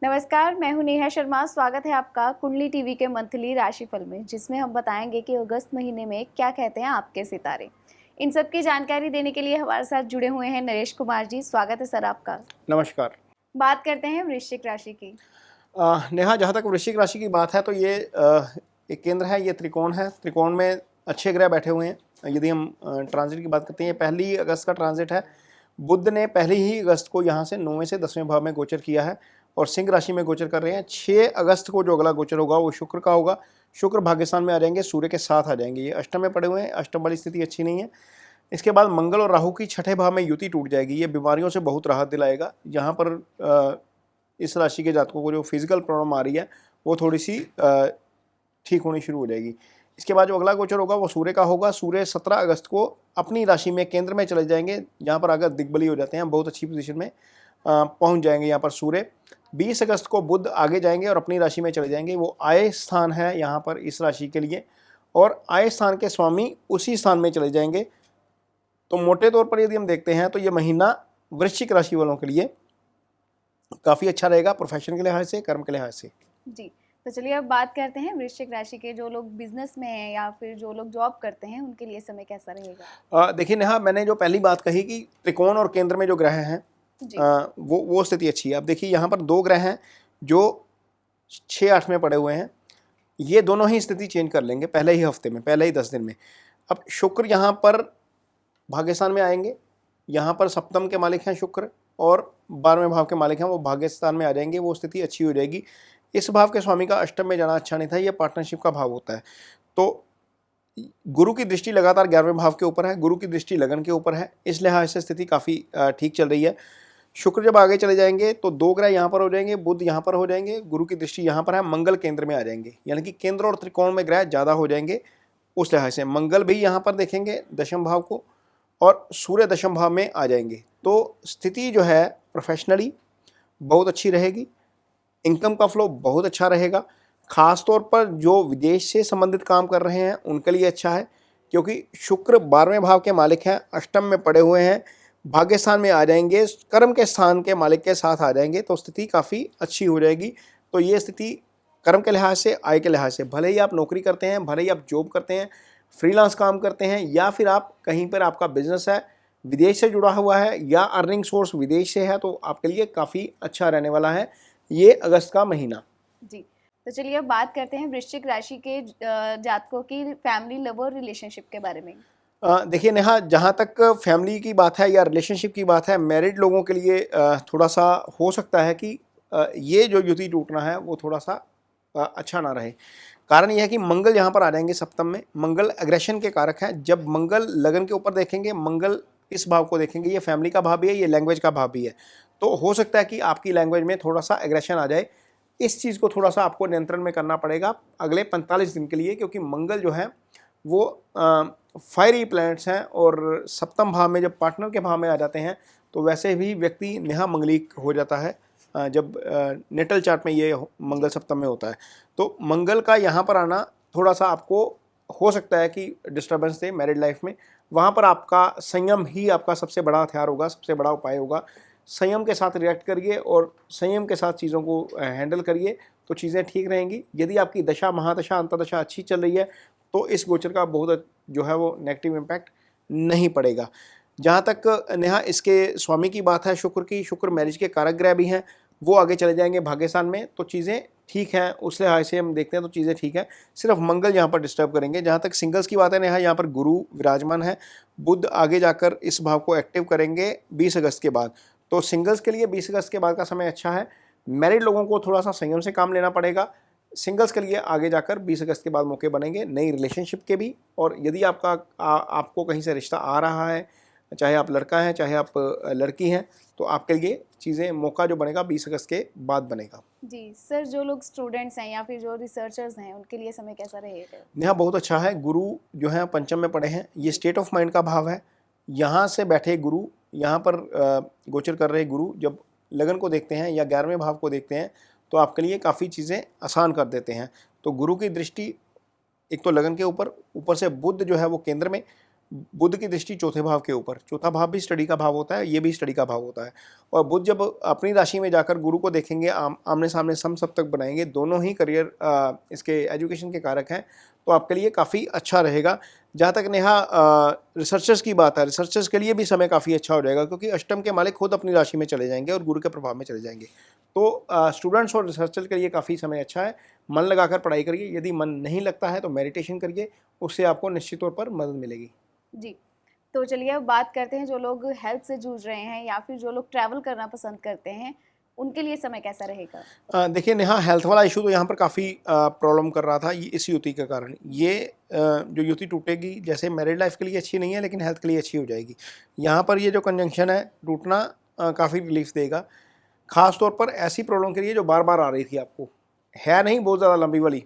नमस्कार, मैं हूं नेहा शर्मा। स्वागत है आपका कुंडली टीवी के मंथली राशिफल में, जिसमें हम बताएंगे कि अगस्त महीने में क्या कहते हैं आपके सितारे। इन सब की जानकारी देने के लिए हमारे साथ जुड़े हुए हैं नरेश कुमार जी। स्वागत है सर आपका। नमस्कार। बात करते हैं वृश्चिक राशि की। नेहा, जहाँ तक वृश्चिक राशि की बात है तो ये एक केंद्र है, ये त्रिकोण है। त्रिकोण में अच्छे ग्रह बैठे हुए हैं। यदि हम ट्रांजिट की बात करते हैं, ये 1 अगस्त का ट्रांजिट है। बुध ने पहले ही अगस्त को यहाँ से 9वें से 10वें भाव में गोचर किया है और सिंह राशि में गोचर कर रहे हैं। 6 अगस्त को जो अगला गोचर होगा वो शुक्र का होगा। शुक्र भाग्यस्थान में आ जाएंगे, सूर्य के साथ आ जाएंगे। ये अष्टम में पड़े हुए हैं, अष्टम वाली स्थिति अच्छी नहीं है। इसके बाद मंगल और राहु की 6ठे भाव में युति टूट जाएगी। ये बीमारियों से बहुत राहत दिलाएगा। जहाँ पर इस राशि के जातकों को जो फिजिकल प्रॉब्लम आ रही है वो थोड़ी सी ठीक होनी शुरू हो जाएगी। इसके बाद जो अगला गोचर होगा वो सूर्य का होगा। सूर्य 17 अगस्त को अपनी राशि में केंद्र में चले जाएंगे, जहाँ पर अगर दिग्बली हो जाते हैं, बहुत अच्छी पोजीशन में पहुंच जाएंगे यहाँ पर सूर्य। 20 अगस्त को बुध आगे जाएंगे और अपनी राशि में चले जाएंगे। वो आय स्थान है यहाँ पर इस राशि के लिए, और आय स्थान के स्वामी उसी स्थान में चले जाएंगे। तो मोटे तौर पर यदि हम देखते हैं तो ये महीना वृश्चिक राशि वालों के लिए काफ़ी अच्छा रहेगा, प्रोफेशन के लिहाज से, कर्म के लिहाज से। जी, तो चलिए अब बात करते हैं वृश्चिक राशि के जो लोग बिजनेस में हैं या फिर जो लोग जॉब करते हैं, उनके लिए समय कैसा रहेगा। देखिए नेहा, मैंने जो पहली बात कही कि त्रिकोण और केंद्र में जो ग्रह हैं वो स्थिति अच्छी है। अब देखिए यहाँ पर 2 ग्रह हैं जो 6-8 में पड़े हुए हैं। ये दोनों ही स्थिति चेंज कर लेंगे पहले ही हफ्ते में, पहले ही 10 दिन में। अब शुक्र यहाँ पर भाग्यस्थान में आएंगे। यहाँ पर सप्तम के मालिक हैं शुक्र और 12वें भाव के मालिक हैं, वो भाग्यस्थान में आ जाएंगे। वो स्थिति अच्छी हो जाएगी। इस भाव के स्वामी का अष्टम में जाना अच्छा नहीं था। ये पार्टनरशिप का भाव होता है। तो गुरु की दृष्टि लगातार 11वें भाव के ऊपर है, गुरु की दृष्टि लगन के ऊपर है। इस लिहाज से स्थिति काफ़ी ठीक चल रही है। शुक्र जब आगे चले जाएंगे तो 2 ग्रह यहाँ पर हो जाएंगे, बुध यहाँ पर हो जाएंगे, गुरु की दृष्टि यहाँ पर है, मंगल केंद्र में आ जाएंगे। यानी कि केंद्र और त्रिकोण में ग्रह ज़्यादा हो जाएंगे। उस लिहाज से मंगल भी यहाँ पर देखेंगे दशम भाव को, और सूर्य दशम भाव में आ जाएंगे। तो स्थिति जो है प्रोफेशनली बहुत अच्छी रहेगी। इनकम का फ्लो बहुत अच्छा रहेगा। खास तौर पर जो विदेश से संबंधित काम कर रहे हैं उनके लिए अच्छा है, क्योंकि शुक्र 12वें भाव के मालिक हैं, अष्टम में पड़े हुए हैं, भाग्यस्थान में आ जाएंगे, कर्म के स्थान के मालिक के साथ आ जाएंगे। तो स्थिति काफ़ी अच्छी हो जाएगी। तो ये स्थिति कर्म के लिहाज से, आय के लिहाज से, भले ही आप नौकरी करते हैं, भले ही आप जॉब करते हैं, फ्रीलांस काम करते हैं, या फिर आप कहीं पर आपका बिजनेस है, विदेश से जुड़ा हुआ है या अर्निंग सोर्स विदेश से है, तो आपके लिए काफ़ी अच्छा रहने वाला है ये अगस्त का महीना। जी, तो चलिए अब बात करते हैं वृश्चिक राशि के जातकों की फैमिली लव और रिलेशनशिप के बारे में। देखिए नेहा, जहाँ तक फैमिली की बात है या रिलेशनशिप की बात है, मैरिड लोगों के लिए थोड़ा सा हो सकता है कि ये जो युति टूटना है वो थोड़ा सा अच्छा ना रहे। कारण यह है कि मंगल यहाँ पर आ जाएंगे सप्तम में। मंगल एग्रेशन के कारक है। जब मंगल लगन के ऊपर देखेंगे, मंगल इस भाव को देखेंगे, ये फैमिली का भाव भी है, ये लैंग्वेज का भाव भी है। तो हो सकता है कि आपकी लैंग्वेज में थोड़ा सा एग्रेशन आ जाए। इस चीज़ को थोड़ा सा आपको नियंत्रण में करना पड़ेगा अगले 45 दिन के लिए, क्योंकि मंगल जो है वो फायरी प्लैनेट्स हैं, और सप्तम भाव में जब पार्टनर के भाव में आ जाते हैं तो वैसे भी व्यक्ति नेहा मंगलिक हो जाता है जब नेटल चार्ट में ये मंगल सप्तम में होता है। तो मंगल का यहाँ पर आना थोड़ा सा आपको हो सकता है कि डिस्टर्बेंस दे मैरिड लाइफ में। वहाँ पर आपका संयम ही आपका सबसे बड़ा हथियार होगा, सबसे बड़ा उपाय होगा। संयम के साथ रिएक्ट करिए और संयम के साथ चीज़ों को हैंडल करिए, तो चीज़ें ठीक रहेंगी। यदि आपकी दशा, महादशा, अंतर्दशा अच्छी चल रही है तो इस गोचर का बहुत जो है वो नेगेटिव इम्पैक्ट नहीं पड़ेगा। जहाँ तक नेहा इसके स्वामी की बात है शुक्र की, शुक्र मैरिज के कारक ग्रह भी हैं, वो आगे चले जाएंगे भाग्यस्थान में। तो चीज़ें ठीक हैं, उस लिहाज से हम देखते हैं तो चीज़ें ठीक हैं। सिर्फ मंगल यहाँ पर डिस्टर्ब करेंगे। जहाँ तक सिंगल्स की बात है नेहा, यहाँ पर गुरु विराजमान है, बुध आगे जाकर इस भाव को एक्टिव करेंगे 20 अगस्त के बाद। तो सिंगल्स के लिए 20 अगस्त के बाद का समय अच्छा है। मैरिड लोगों को थोड़ा सा संयम से काम लेना पड़ेगा। सिंगल्स के लिए आगे जाकर 20 अगस्त के बाद मौके बनेंगे नई रिलेशनशिप के भी। और यदि आपको कहीं से रिश्ता आ रहा है, चाहे आप लड़का हैं चाहे आप लड़की हैं, तो आपके लिए चीज़ें, मौका जो बनेगा 20 अगस्त के बाद बनेगा। जी सर, जो लोग स्टूडेंट्स हैं या फिर जो रिसर्चर्स हैं उनके लिए समय कैसा रहेगा। यहाँ बहुत अच्छा है। गुरु जो है पंचम में पड़े हैं, ये स्टेट ऑफ माइंड का भाव है। यहाँ से बैठे गुरु, यहाँ पर गोचर कर रहे गुरु जब लगन को देखते हैं या 11वें भाव को देखते हैं तो आपके लिए काफ़ी चीज़ें आसान कर देते हैं। तो गुरु की दृष्टि एक तो लगन के ऊपर, ऊपर से बुध जो है वो केंद्र में, बुध की दृष्टि चौथे भाव के ऊपर, चौथा भाव भी स्टडी का भाव होता है, ये भी स्टडी का भाव होता है। और बुध जब अपनी राशि में जाकर गुरु को देखेंगे, आमने सामने समसप्तक बनाएंगे, दोनों ही करियर इसके एजुकेशन के कारक हैं, तो आपके लिए काफ़ी अच्छा रहेगा। जहाँ तक नेहा रिसर्चर्स की बात है, रिसर्चर्स के लिए भी समय काफ़ी अच्छा हो जाएगा, क्योंकि अष्टम के मालिक खुद अपनी राशि में चले जाएंगे और गुरु के प्रभाव में चले जाएंगे। तो स्टूडेंट्स और रिसर्चर के लिए काफ़ी समय अच्छा है। मन लगाकर पढ़ाई करिए, यदि मन नहीं लगता है तो मेडिटेशन करिए, उससे आपको निश्चित तौर पर मदद मिलेगी। जी, तो चलिए अब बात करते हैं जो लोग हेल्थ से जूझ रहे हैं या फिर जो लोग ट्रैवल करना पसंद करते हैं, उनके लिए समय कैसा रहेगा? देखिए नेहा, हेल्थ वाला इशू तो यहाँ पर काफ़ी प्रॉब्लम कर रहा था ये इस युति के कारण। ये जो युति टूटेगी, जैसे मैरिड लाइफ के लिए अच्छी नहीं है लेकिन हेल्थ के लिए अच्छी हो जाएगी। यहाँ पर ये जो कंजंक्शन है टूटना काफ़ी रिलीफ देगा, ख़ास तौर पर ऐसी प्रॉब्लम के लिए जो बार बार आ रही थी आपको। है नहीं बहुत ज़्यादा लंबी वाली,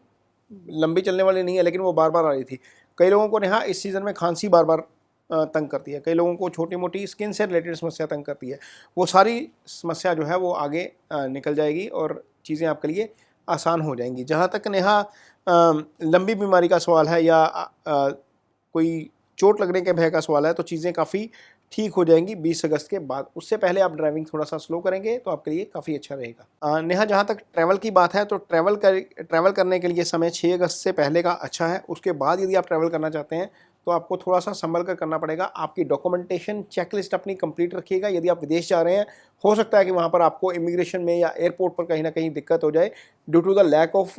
लंबी चलने वाली नहीं है, लेकिन वो बार बार आ रही थी। कई लोगों को नेहा इस सीज़न में खांसी बार बार तंग करती है, कई लोगों को छोटी मोटी स्किन से रिलेटेड समस्या तंग करती है। वो सारी समस्या जो है वो आगे निकल जाएगी और चीज़ें आपके लिए आसान हो जाएंगी। जहाँ तक नेहा लंबी बीमारी का सवाल है या कोई चोट लगने के भय का सवाल है, तो चीज़ें काफ़ी ठीक हो जाएंगी 20 अगस्त के बाद। उससे पहले आप ड्राइविंग थोड़ा सा स्लो करेंगे तो आपके लिए काफ़ी अच्छा रहेगा। नेहा, जहाँ तक ट्रैवल की बात है, तो ट्रैवल करने के लिए समय 6 अगस्त से पहले का अच्छा है। उसके बाद यदि आप ट्रैवल करना चाहते हैं तो आपको थोड़ा सा संभल कर करना पड़ेगा। आपकी डॉक्यूमेंटेशन चेकलिस्ट अपनी कंप्लीट रखिएगा। यदि आप विदेश जा रहे हैं, हो सकता है कि वहाँ पर आपको इमिग्रेशन में या एयरपोर्ट पर कहीं ना कहीं दिक्कत हो जाए due to the lack of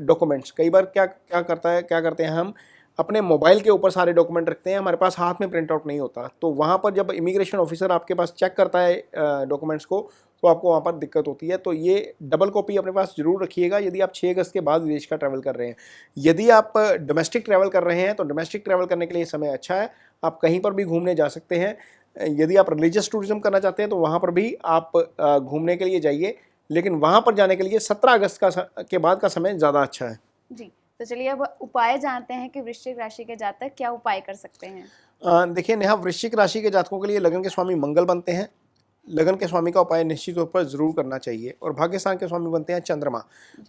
documents. कई बार क्या करते हैं, हम अपने मोबाइल के ऊपर सारे डॉक्यूमेंट रखते हैं, हमारे पास हाथ में प्रिंट आउट नहीं होता। तो वहाँ पर जब इमिग्रेशन ऑफिसर आपके पास चेक करता है डॉक्यूमेंट्स को, तो आपको वहाँ पर दिक्कत होती है। तो ये डबल कॉपी अपने पास जरूर रखिएगा यदि आप 6 अगस्त के बाद विदेश का ट्रैवल कर रहे हैं। यदि आप डोमेस्टिक ट्रैवल कर रहे हैं तो डोमेस्टिक ट्रैवल करने के लिए समय अच्छा है, आप कहीं पर भी घूमने जा सकते हैं। यदि आप रिलीजियस टूरिज्म करना चाहते हैं तो वहाँ पर भी आप घूमने के लिए जाइए, लेकिन वहाँ पर जाने के लिए 17 अगस्त के बाद का समय ज़्यादा अच्छा है। जी, तो चलिए अब उपाय जानते हैं कि वृश्चिक राशि के जातक क्या उपाय कर सकते हैं। देखिए नेहा, वृश्चिक राशि के जातकों के लिए लगन के स्वामी मंगल बनते हैं। लगन के स्वामी का उपाय निश्चित तौर पर जरूर करना चाहिए। और भाग्यस्थान के स्वामी बनते हैं चंद्रमा।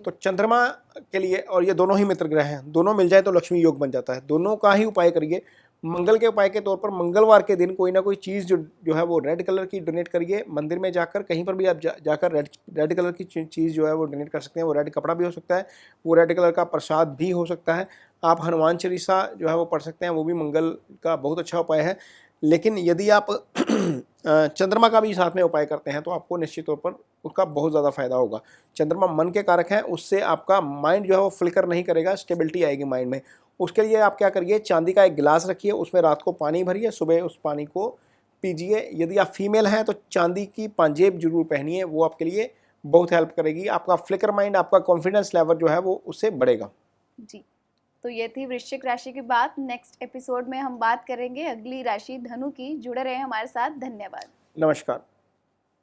तो चंद्रमा के लिए, और ये दोनों ही मित्र ग्रह हैं, दोनों मिल जाए तो लक्ष्मी योग बन जाता है। दोनों का ही उपाय करिए। मंगल के उपाय के तौर पर मंगलवार के दिन कोई ना कोई चीज़ जो है वो रेड कलर की डोनेट करिए। मंदिर में जाकर, कहीं पर भी आप जाकर रेड कलर की चीज़ जो है वो डोनेट कर सकते हैं। वो रेड कपड़ा भी हो सकता है, वो रेड कलर का प्रसाद भी हो सकता है। आप हनुमान चालीसा जो है वो पढ़ सकते हैं, वो भी मंगल का बहुत अच्छा उपाय है। लेकिन यदि आप चंद्रमा का भी साथ में उपाय करते हैं तो आपको निश्चित तौर पर उसका बहुत ज़्यादा फायदा होगा। चंद्रमा मन के कारक है, उससे आपका माइंड जो है वो फ्लिकर नहीं करेगा, स्टेबिलिटी आएगी माइंड में। उसके लिए आप क्या करिए, चांदी का एक गिलास रखिए, उसमें रात को पानी भरिए, सुबह उस पानी को पीजिए। यदि आप फीमेल हैं तो चांदी की पांजेब जरूर पहनिए, वो आपके लिए बहुत हेल्प करेगी। आपका फ्लिकर माइंड, आपका कॉन्फिडेंस लेवल जो है वो उससे बढ़ेगा। जी, तो ये थी वृश्चिक राशि की बात। नेक्स्ट एपिसोड में हम बात करेंगे अगली राशि धनु की। जुड़े रहे हमारे साथ। धन्यवाद। नमस्कार।